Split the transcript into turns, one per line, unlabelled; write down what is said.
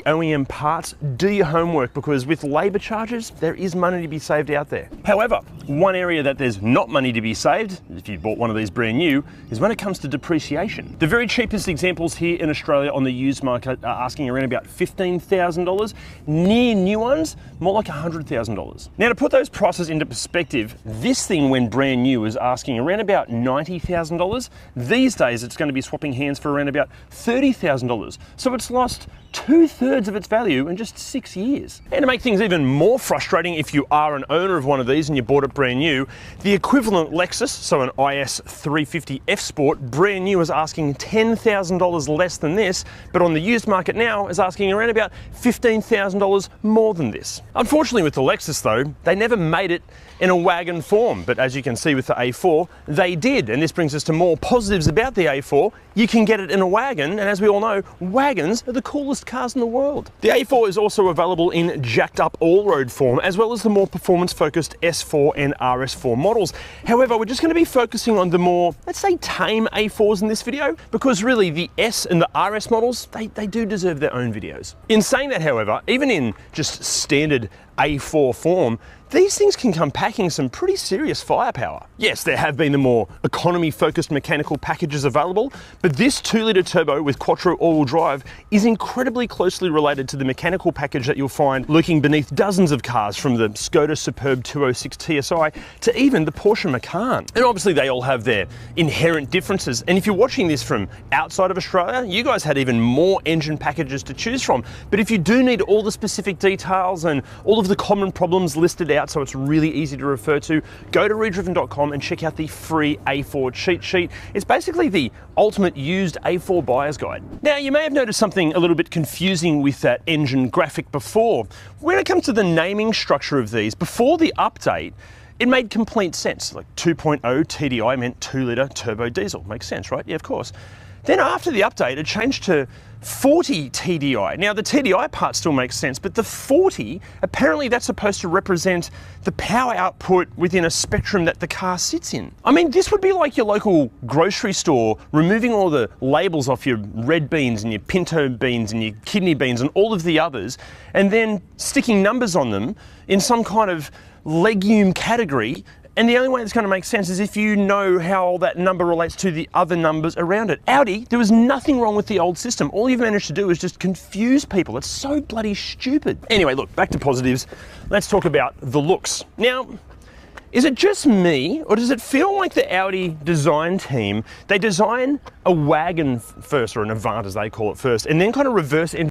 OEM parts, do your homework, because with labour charges, there is money to be saved out there. However, one area that there's not money to be saved, if you bought one of these brand new, is when it comes to depreciation. The very cheapest examples here in Australia on the used market are asking around about $15,000. Near new ones, more like $100,000. Now, to put those prices into perspective, this thing when brand new is asking around about $90,000. These days, it's going to be swapping hands for around about $30,000. So it's lost 2/3 of its value in just 6 years. And to make things even more frustrating, if you are an owner of one of these and you bought it brand new, the equivalent Lexus, so an IS 350 F Sport, brand new is asking $10,000 less than this, but on the used market now is asking around about $15,000 more than this. Unfortunately with the Lexus though, they never made it in a wagon form, but as you can see with the A4, they did, and this brings us to more positives about the A4. You can get it in a wagon, and as we all know, wagons are the coolest cars in the world. The A4 is also available in jacked up all-road form, as well as the more performance-focused S4 and RS4 models. However, we're just going to be focusing on the more, let's say, tame A4s in this video, because really the S and the RS models, they do deserve their own videos. In saying that, however, even in just standard A4 form, these things can come packing some pretty serious firepower. Yes, there have been the more economy-focused mechanical packages available, but this 2-litre turbo with quattro all-wheel drive is incredibly closely related to the mechanical package that you'll find lurking beneath dozens of cars, from the Skoda Superb 206 TSI to even the Porsche Macan. And obviously they all have their inherent differences, and if you're watching this from outside of Australia, you guys had even more engine packages to choose from. But if you do need all the specific details and all of the common problems listed out so it's really easy to refer to, go to redriven.com and check out the free A4 cheat sheet. It's basically the ultimate used A4 buyer's guide. Now, you may have noticed something a little bit confusing with that engine graphic before. When it comes to the naming structure of these, before the update, it made complete sense. Like 2.0 TDI meant 2-litre turbo diesel. Makes sense, right? Yeah, of course. Then after the update, it changed to 40 TDI. Now the TDI part still makes sense, but the 40, apparently that's supposed to represent the power output within a spectrum that the car sits in. I mean, this would be like your local grocery store removing all the labels off your red beans and your pinto beans and your kidney beans and all of the others, and then sticking numbers on them in some kind of legume category. And the only way it's going to make sense is if you know how that number relates to the other numbers around it. Audi, there was nothing wrong with the old system. All you've managed to do is just confuse people. It's so bloody stupid. Anyway, look, back to positives. Let's talk about the looks. Now, is it just me, or does it feel like the Audi design team, they design a wagon first, or an Avant as they call it first, and then kind of reverse engineer